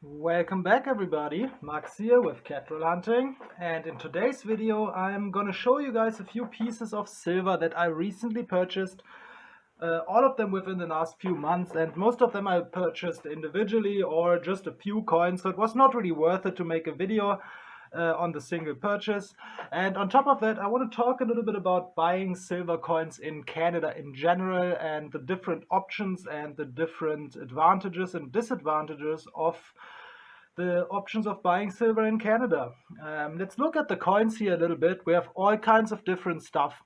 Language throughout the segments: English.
Welcome back everybody, Max here with Catrol Hunting, and in today's video I'm gonna show you guys a few pieces of silver that I recently purchased, all of them within the last few months, and most of them I purchased individually or just a few coins, so it was not really worth it to make a video on the single purchase. And on top of that, I want to talk a little bit about buying silver coins in Canada in general and the different options and the different advantages and disadvantages of the options of buying silver in Canada. Let's look at the coins here a little bit. We have all kinds of different stuff.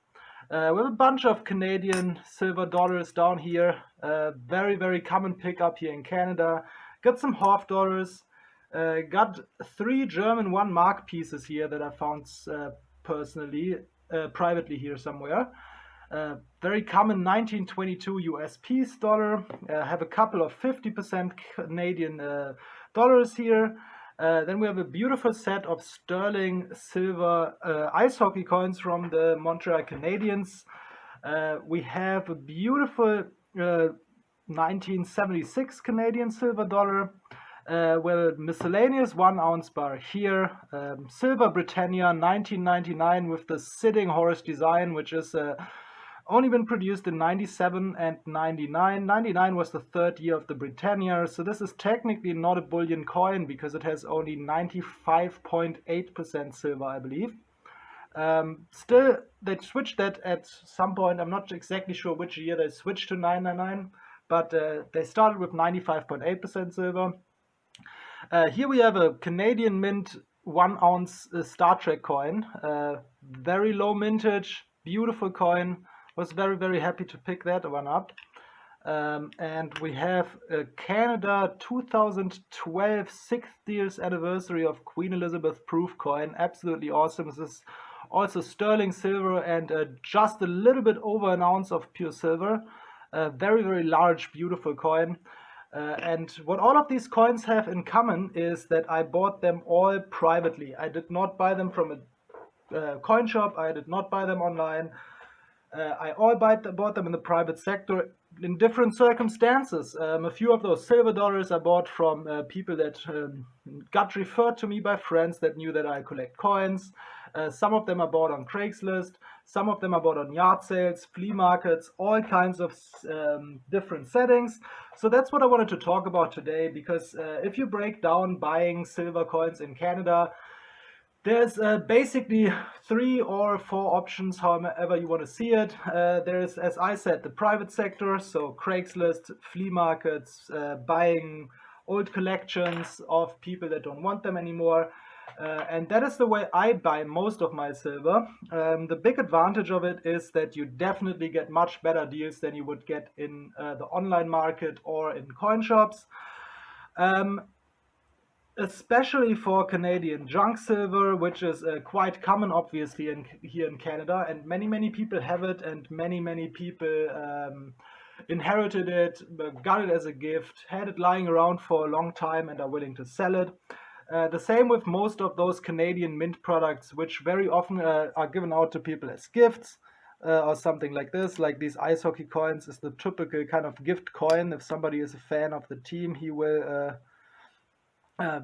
We have a bunch of Canadian silver dollars down here. Very common pickup here in Canada. Got some half dollars. Got 3 German 1 mark pieces here that I found personally, privately here somewhere. Very common 1922 US piece dollar. Have a couple of 50% Canadian dollars here. Then we have a beautiful set of sterling silver ice hockey coins from the Montreal Canadiens. We have a beautiful 1976 Canadian silver dollar. Well, miscellaneous 1 ounce bar here. Silver Britannia 1999 with the sitting horse design, which is only been produced in 97 and 99. 99 was the 3rd year of the Britannia, so this is technically not a bullion coin because it has only 95.8% silver, I believe. Still, they switched that at some point. I'm not exactly sure which year they switched to 999, but they started with 95.8% silver. Here we have a Canadian mint 1 ounce Star Trek coin. Very low mintage, beautiful coin. Was very happy to pick that one up. And we have a Canada 2012 60th anniversary of Queen Elizabeth proof coin. Absolutely awesome. This is also sterling silver and just a little bit over 1 ounce of pure silver. Very large, beautiful coin. And what all of these coins have in common is that I bought them all privately. I did not buy them from a coin shop. I did not buy them online. I all bought them in the private sector in different circumstances. A few of those silver dollars I bought from people that got referred to me by friends that knew that I collect coins. Some of them I bought on Craigslist. Some of them I bought on yard sales, flea markets, all kinds of different settings. So that's what I wanted to talk about today, because if you break down buying silver coins in Canada, there's basically 3 or 4 options, however you want to see it. There's, as I said, the private sector, so Craigslist, flea markets, buying old collections of people that don't want them anymore. And that is the way I buy most of my silver. The big advantage of it is that you definitely get much better deals than you would get in the online market or in coin shops. Especially for Canadian junk silver, which is quite common obviously here in Canada, and many people have it, and many people inherited it, got it as a gift, had it lying around for a long time and are willing to sell it. The same with most of those Canadian mint products, which very often are given out to people as gifts or something like this. Like these ice hockey coins is the typical kind of gift coin. If somebody is a fan of the team, he will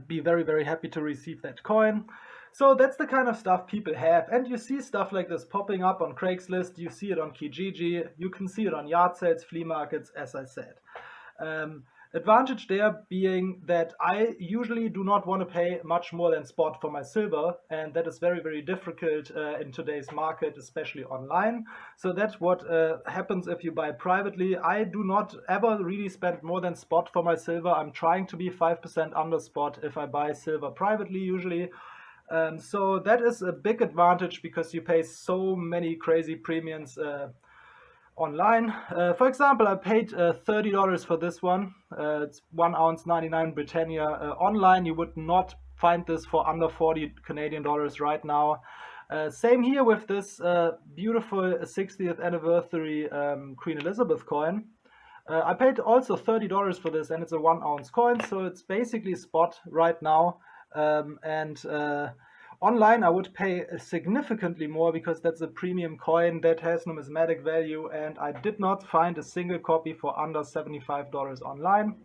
be very happy to receive that coin. So that's the kind of stuff people have, and you see stuff like this popping up on Craigslist, you see it on Kijiji, you can see it on yard sales, flea markets, as I said. Advantage there being that I usually do not want to pay much more than spot for my silver, and that is very difficult in today's market, especially online. So that's what happens if you buy privately. I do not ever really spend more than spot for my silver. I'm trying to be 5% under spot if I buy silver privately usually. So that is a big advantage because you pay so many crazy premiums online. For example, I paid $30 for this one. It's 1 ounce 99 Britannia. Online you would not find this for under 40 Canadian dollars right now. Same here with this beautiful 60th anniversary Queen Elizabeth coin. I paid also $30 for this, and it's a 1 ounce coin, so it's basically spot right now. Online I would pay significantly more because that's a premium coin that has numismatic value, and I did not find a single copy for under $75 online.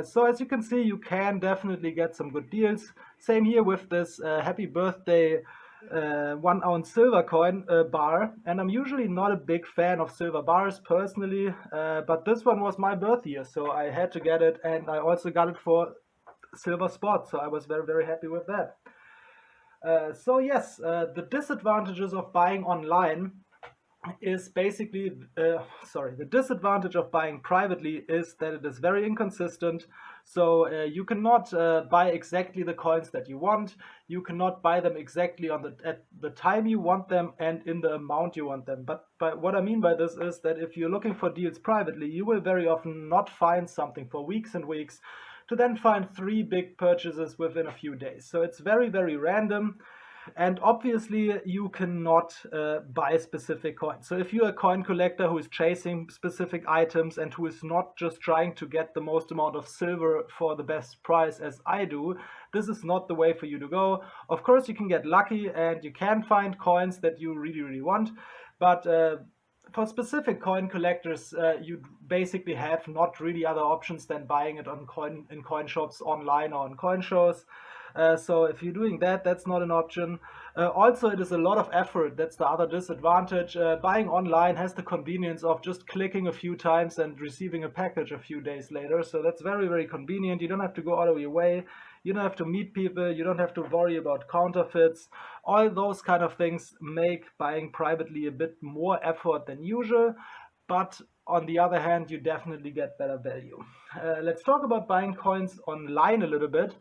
So as you can see, you can definitely get some good deals. Same here with this happy birthday 1 ounce silver coin bar. And I'm usually not a big fan of silver bars personally, but this one was my birth year, so I had to get it, and I also got it for silver spot, so I was very, very happy with that. So yes, the disadvantages of buying online is basically, the disadvantage of buying privately is that it is very inconsistent. So you cannot buy exactly the coins that you want. You cannot buy them exactly at the time you want them and in the amount you want them. But what I mean by this is that if you're looking for deals privately, you will very often not find something for weeks and weeks to then find 3 big purchases within a few days. So it's very, very random. And obviously, you cannot buy specific coins. So if you're a coin collector who is chasing specific items and who is not just trying to get the most amount of silver for the best price as I do, this is not the way for you to go. Of course, you can get lucky and you can find coins that you really, really want. But for specific coin collectors, you basically have not really other options than buying it in coin shops online or on coin shows. So if you're doing that, that's not an option. Also, it is a lot of effort. That's the other disadvantage. Buying online has the convenience of just clicking a few times and receiving a package a few days later. So that's very, very convenient. You don't have to go out of your way. You don't have to meet people. You don't have to worry about counterfeits. All those kind of things make buying privately a bit more effort than usual. But on the other hand, you definitely get better value. Let's talk about buying coins online a little bit.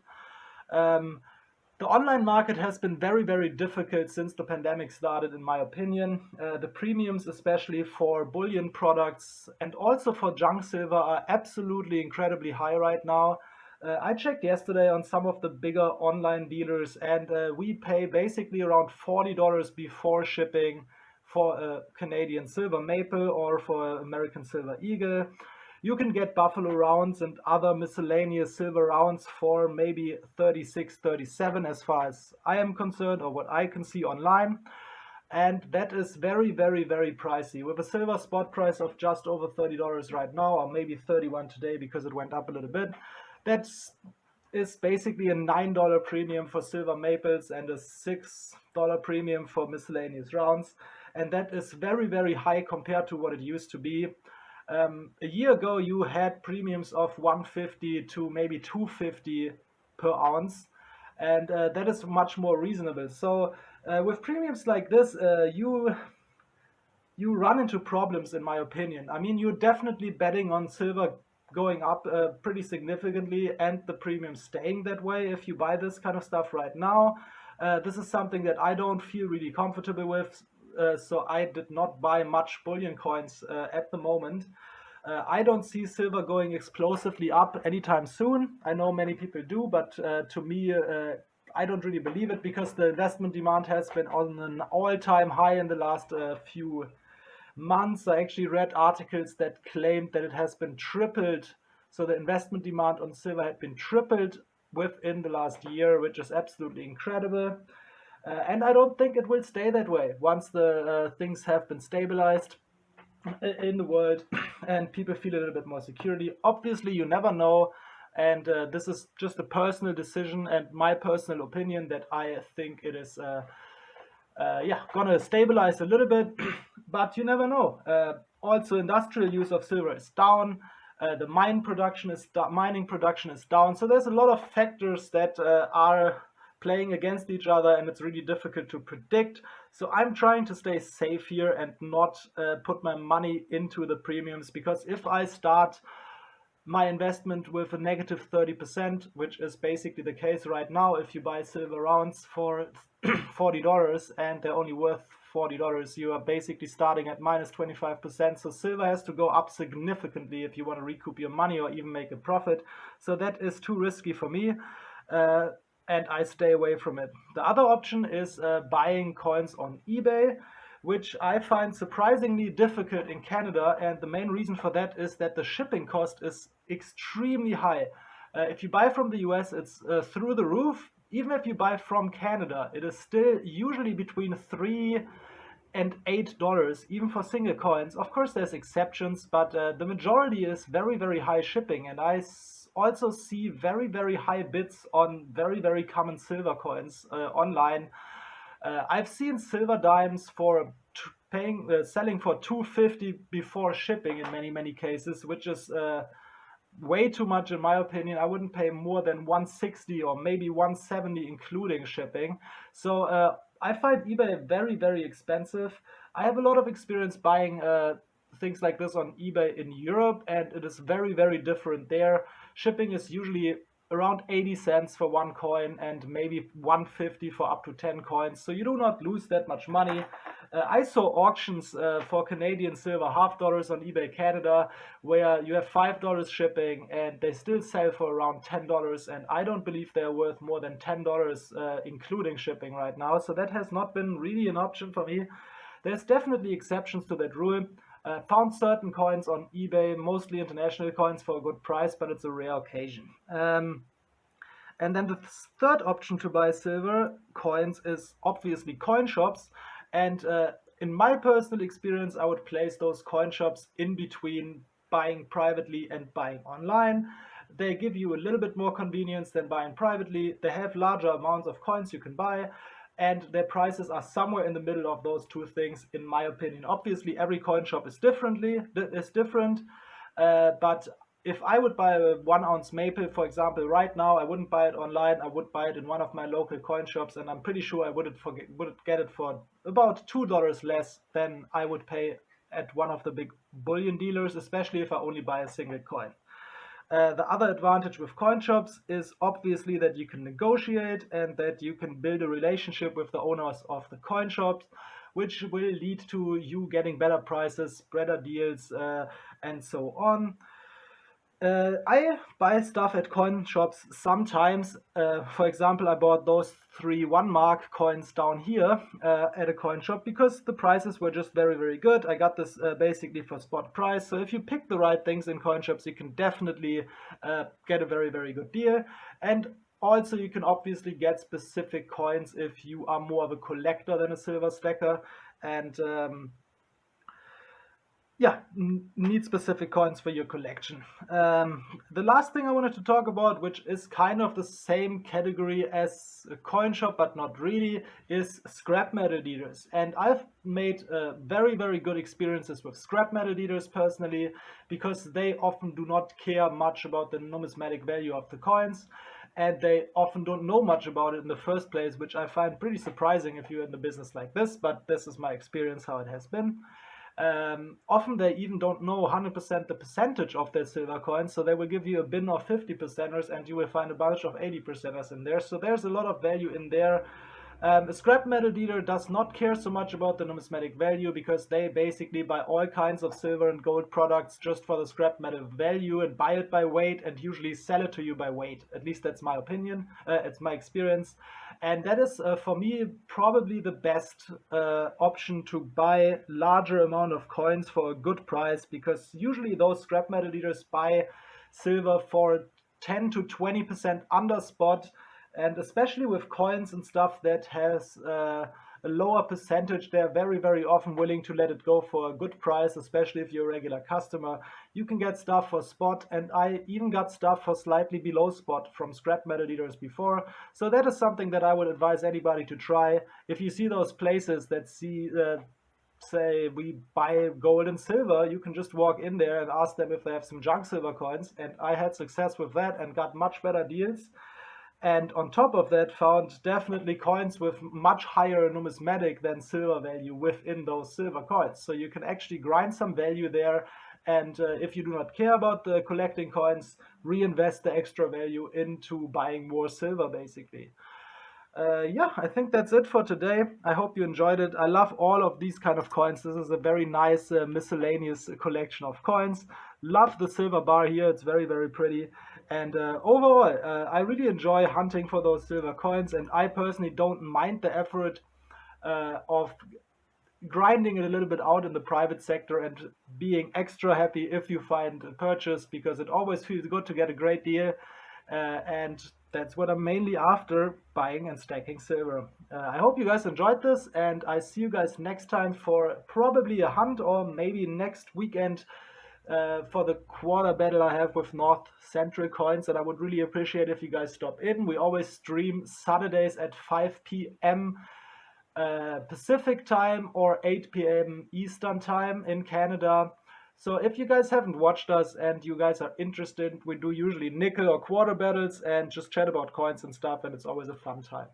The online market has been very, very difficult since the pandemic started, in my opinion. The premiums, especially for bullion products and also for junk silver, are absolutely incredibly high right now. I checked yesterday on some of the bigger online dealers, and we pay basically around $40 before shipping for a Canadian silver maple or for American silver eagle. You can get buffalo rounds and other miscellaneous silver rounds for maybe 36, 37 as far as I am concerned, or what I can see online. And that is very, very, very pricey. With a silver spot price of just over $30 right now, or maybe 31 today because it went up a little bit, that is basically a $9 premium for silver maples and a $6 premium for miscellaneous rounds. And that is very, very high compared to what it used to be. A year ago, you had premiums of 150 to maybe 250 per ounce, and that is much more reasonable. So with premiums like this, you run into problems, in my opinion. I mean, you're definitely betting on silver going up pretty significantly and the premium staying that way if you buy this kind of stuff right now. This is something that I don't feel really comfortable with. So I did not buy much bullion coins at the moment. I don't see silver going explosively up anytime soon. I know many people do, but to me, I don't really believe it because the investment demand has been on an all-time high in the last few months. I actually read articles that claimed that it has been tripled. So the investment demand on silver had been tripled within the last year, which is absolutely incredible. And I don't think it will stay that way once the things have been stabilized in the world and people feel a little bit more security. Obviously, you never know. And this is just a personal decision and my personal opinion that I think it is gonna stabilize a little bit, but you never know. Also, industrial use of silver is down. The mining production is down. So there's a lot of factors that are playing against each other, and it's really difficult to predict. So I'm trying to stay safe here and not put my money into the premiums, because if I start my investment with a negative 30%, which is basically the case right now, if you buy silver rounds for $40 and they're only worth $40, you are basically starting at minus 25%. So silver has to go up significantly if you want to recoup your money or even make a profit. So that is too risky for me. And I stay away from it. The other option is buying coins on eBay, which I find surprisingly difficult in Canada. And the main reason for that is that the shipping cost is extremely high. If you buy from the US, it's through the roof. Even if you buy from Canada, it is still usually between $3 and $8, even for single coins. Of course, there's exceptions, but the majority is very, very high shipping. And I also see very, very high bids on very, very common silver coins online. I've seen silver dimes for selling for 250 before shipping in many, many cases, which is way too much in my opinion. I wouldn't pay more than 160 or maybe 170 including shipping. So I find eBay very, very expensive. I have a lot of experience buying things like this on eBay in Europe, and it is very, very different there. Shipping is usually around 80 cents for one coin and maybe 150 for up to 10 coins. So you do not lose that much money. I saw auctions for Canadian silver $half on eBay Canada where you have $5 shipping and they still sell for around $10, and I don't believe they're worth more than $10 including shipping right now. So that has not been really an option for me. There's definitely exceptions to that rule. Found certain coins on eBay, mostly international coins, for a good price, but it's a rare occasion. And then the third option to buy silver coins is obviously coin shops. And in my personal experience, I would place those coin shops in between buying privately and buying online. They give you a little bit more convenience than buying privately. They have larger amounts of coins you can buy, and their prices are somewhere in the middle of those two things, in my opinion. Obviously, every coin shop is different, but if I would buy a 1 ounce maple, for example, right now, I wouldn't buy it online. I would buy it in one of my local coin shops, and I'm pretty sure I would get it for about $2 less than I would pay at one of the big bullion dealers, especially if I only buy a single coin. The other advantage with coin shops is obviously that you can negotiate and that you can build a relationship with the owners of the coin shops, which will lead to you getting better prices, better deals, and so on. I buy stuff at coin shops sometimes. For example, I bought those 3 1 mark coins down here at a coin shop because the prices were just very, very good. I got this basically for spot price. So if you pick the right things in coin shops, you can definitely get a very, very good deal. And also, you can obviously get specific coins if you are more of a collector than a silver stacker. And yeah, need specific coins for your collection. The last thing I wanted to talk about, which is kind of the same category as a coin shop, but not really, is scrap metal dealers. And I've made very, very good experiences with scrap metal dealers personally, because they often do not care much about the numismatic value of the coins. And they often don't know much about it in the first place, which I find pretty surprising if you're in the business like this, but this is my experience, how it has been. Often they even don't know 100% the percentage of their silver coins, so they will give you a bin of 50%ers and you will find a bunch of 80%ers in there. So there's a lot of value in there. A scrap metal dealer does not care so much about the numismatic value because they basically buy all kinds of silver and gold products just for the scrap metal value and buy it by weight and usually sell it to you by weight. At least that's my opinion. It's my experience. And that is, for me, probably the best option to buy larger amount of coins for a good price, because usually those scrap metal dealers buy silver for 10 to 20% under spot. And especially with coins and stuff that has a lower percentage, they're very, very often willing to let it go for a good price, especially if you're a regular customer. You can get stuff for spot, and I even got stuff for slightly below spot from scrap metal dealers before. So that is something that I would advise anybody to try. If you see those places that say we buy gold and silver, you can just walk in there and ask them if they have some junk silver coins. And I had success with that and got much better deals. And on top of that, found definitely coins with much higher numismatic than silver value within those silver coins. So you can actually grind some value there. And if you do not care about the collecting coins, reinvest the extra value into buying more silver, basically. Yeah, I think that's it for today. I hope you enjoyed it. I love all of these kind of coins. This is a very nice miscellaneous collection of coins. Love the silver bar here. It's very, very pretty. And overall, I really enjoy hunting for those silver coins. And I personally don't mind the effort of grinding it a little bit out in the private sector and being extra happy if you find a purchase, because it always feels good to get a great deal. And that's what I'm mainly after, buying and stacking silver. I hope you guys enjoyed this, and I see you guys next time for probably a hunt, or maybe next weekend for the quarter battle I have with North Central Coins, and I would really appreciate if you guys stop in. We always stream Saturdays at 5 p.m. Pacific time or 8 p.m. Eastern time in Canada. So if you guys haven't watched us and you guys are interested, we do usually nickel or quarter battles and just chat about coins and stuff, and it's always a fun time.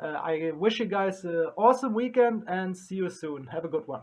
I wish you guys an awesome weekend and see you soon. Have a good one.